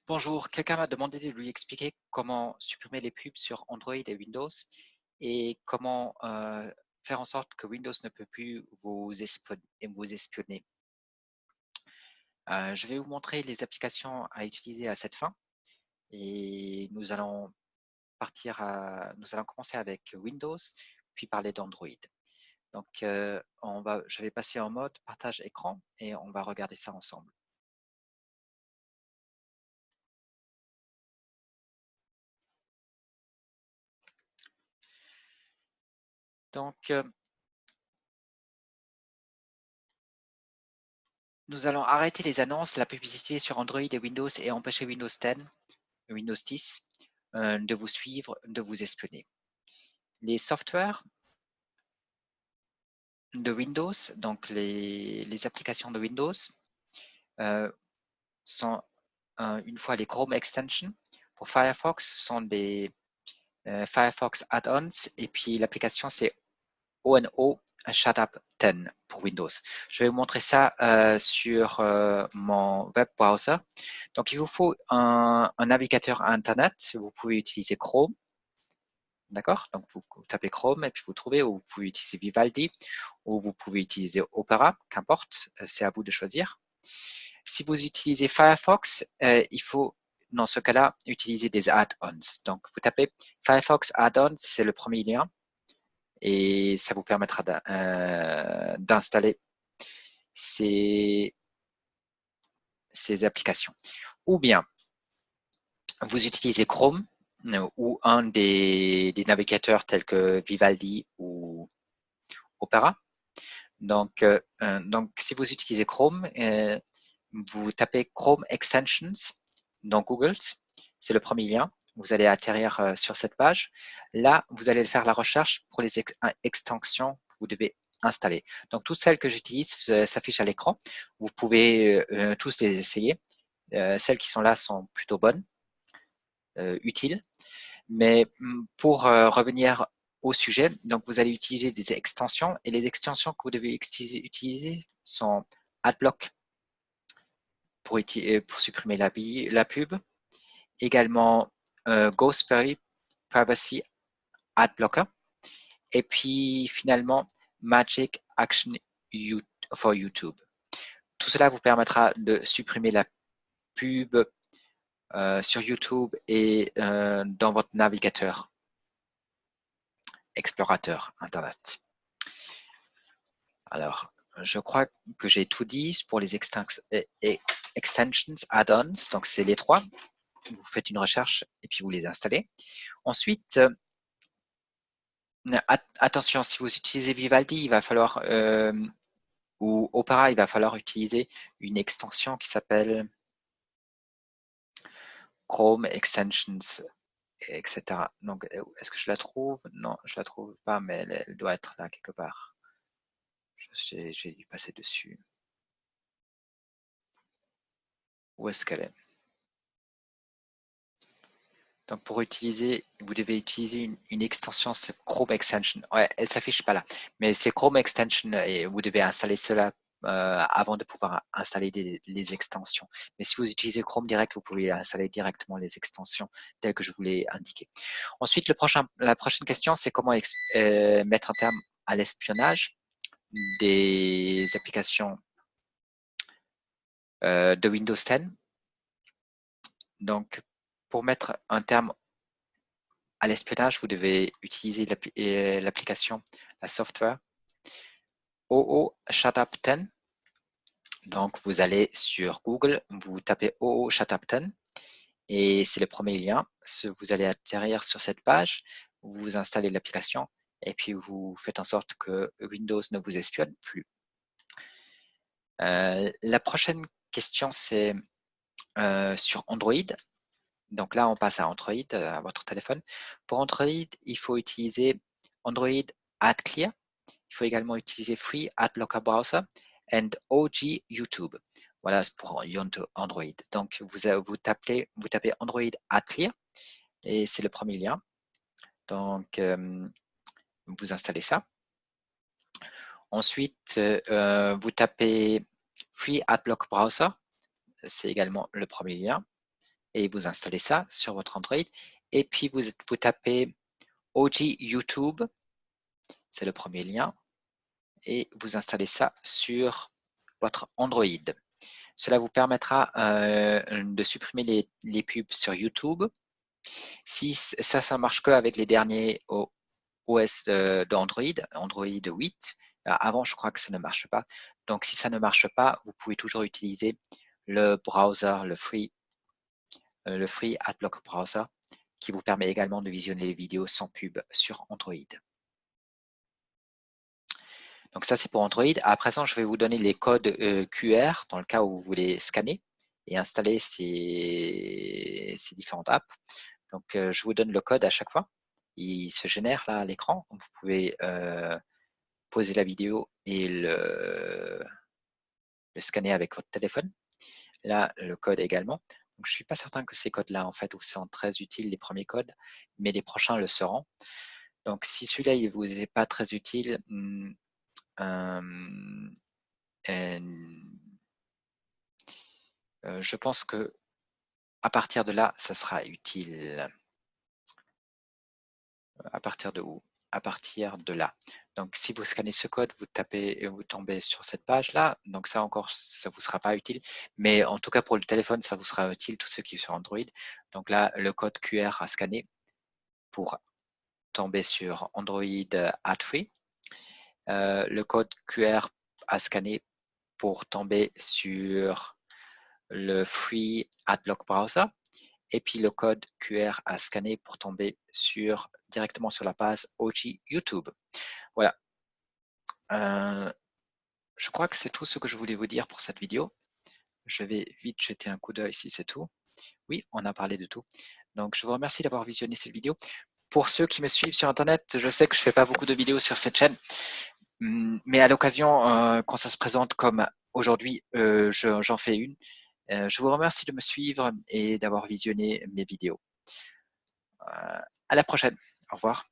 Bonjour, quelqu'un m'a demandé de lui expliquer comment supprimer les pubs sur Android et Windows et comment faire en sorte que Windows ne peut plus vous espionner. Je vais vous montrer les applications à utiliser à cette fin et nous allons commencer avec Windows, puis parler d'Android. Donc, je vais passer en mode partage écran et on va regarder ça ensemble. Donc, nous allons arrêter les annonces, la publicité sur Android et Windows et empêcher Windows 10 de vous suivre, de vous espionner. Les softwares de Windows, donc les applications de Windows, sont une fois les Chrome Extensions. Pour Firefox, sont des Firefox Add-ons et puis l'application c'est ONO Shut-up 10 pour Windows. Je vais vous montrer ça sur mon web browser. Donc, il vous faut un navigateur Internet. Vous pouvez utiliser Chrome. D'accord? Donc, vous tapez Chrome et puis vous trouvez, ou vous pouvez utiliser Vivaldi, ou vous pouvez utiliser Opera, qu'importe, c'est à vous de choisir. Si vous utilisez Firefox, il faut, dans ce cas-là, utiliser des add-ons. Donc, vous tapez Firefox add-ons, c'est le premier lien, et ça vous permettra d'installer ces applications. Ou bien, vous utilisez Chrome, ou un des navigateurs tels que Vivaldi ou Opera. Donc, si vous utilisez Chrome, vous tapez Chrome Extensions dans Google, c'est le premier lien. Vous allez atterrir sur cette page. Là, vous allez faire la recherche pour les extensions que vous devez installer. Donc, toutes celles que j'utilise s'affichent à l'écran. Vous pouvez tous les essayer. Celles qui sont là sont plutôt bonnes, utiles. Mais pour revenir au sujet, donc vous allez utiliser des extensions et les extensions que vous devez utiliser sont AdBlock pour supprimer la pub, également Ghostberry Privacy AdBlocker et puis finalement Magic Action for YouTube. Tout cela vous permettra de supprimer la pub sur YouTube et dans votre navigateur explorateur Internet. Alors, je crois que j'ai tout dit pour les extensions add-ons. Donc, c'est les trois. Vous faites une recherche et puis vous les installez. Ensuite, attention, si vous utilisez Vivaldi, il va falloir, ou Opera, il va falloir utiliser une extension qui s'appelle Chrome Extensions, etc. Donc, est-ce que je la trouve? Non, je la trouve pas, mais elle doit être là quelque part. J'ai dû passer dessus. Où est-ce qu'elle est? Donc, pour utiliser, vous devez utiliser une extension, c'est Chrome Extension. Ouais, elle ne s'affiche pas là, mais c'est Chrome Extension et vous devez installer cela avant de pouvoir installer les extensions. Mais si vous utilisez Chrome Direct, vous pouvez installer directement les extensions telles que je vous l'ai indiqué. Ensuite, la prochaine question, c'est comment mettre un terme à l'espionnage des applications de Windows 10. Donc, pour mettre un terme à l'espionnage, vous devez utiliser l'application, la software OO Shut-up 10. Donc, vous allez sur Google, vous tapez OO Shut-up 10 et c'est le premier lien. Vous allez atterrir sur cette page, vous installez l'application et puis vous faites en sorte que Windows ne vous espionne plus. La prochaine question, c'est sur Android. Donc là, on passe à Android, à votre téléphone. Pour Android, il faut utiliser Android AdClear. Il faut également utiliser Free AdBlocker Browser and OG YouTube. Voilà, c'est pour Android. Donc, vous tapez Android AdClear et c'est le premier lien. Donc, vous installez ça. Ensuite, vous tapez Free AdBlock Browser. C'est également le premier lien. et vous installez ça sur votre Android. Et puis, vous tapez OG YouTube, c'est le premier lien, et vous installez ça sur votre Android. Cela vous permettra de supprimer les pubs sur YouTube. Si ça ne marche qu'avec les derniers OS d'Android, Android 8, avant je crois que ça ne marche pas. Donc si ça ne marche pas, vous pouvez toujours utiliser le browser, le free AdBlock Browser, qui vous permet également de visionner les vidéos sans pub sur Android. Donc ça, c'est pour Android. À présent, je vais vous donner les codes QR dans le cas où vous voulez scanner et installer ces différentes apps. Donc, je vous donne le code à chaque fois. Il se génère là à l'écran. Vous pouvez poser la vidéo et le scanner avec votre téléphone. Là, le code également. Donc, je ne suis pas certain que ces codes-là, en fait, sont très utiles, les premiers codes, mais les prochains le seront. Donc, si celui-là, il ne vous est pas très utile, je pense que à partir de là, ça sera utile. À partir de où? À partir de là. Donc, si vous scannez ce code, vous tombez sur cette page-là. Donc, ça encore, ça ne vous sera pas utile. Mais en tout cas, pour le téléphone, ça vous sera utile, tous ceux qui sont sur Android. Donc là, le code QR à scanner pour tomber sur Android Ad-Free. Le code QR à scanner pour tomber sur le Free AdBlock Browser. Et puis le code QR à scanner pour tomber directement sur la page OG YouTube. Voilà. Je crois que c'est tout ce que je voulais vous dire pour cette vidéo. Je vais vite jeter un coup d'œil si c'est tout. Oui, on a parlé de tout. Donc, je vous remercie d'avoir visionné cette vidéo. Pour ceux qui me suivent sur Internet, je sais que je ne fais pas beaucoup de vidéos sur cette chaîne, mais à l'occasion, quand ça se présente comme aujourd'hui, j'en fais une. Je vous remercie de me suivre et d'avoir visionné mes vidéos. À la prochaine. Au revoir.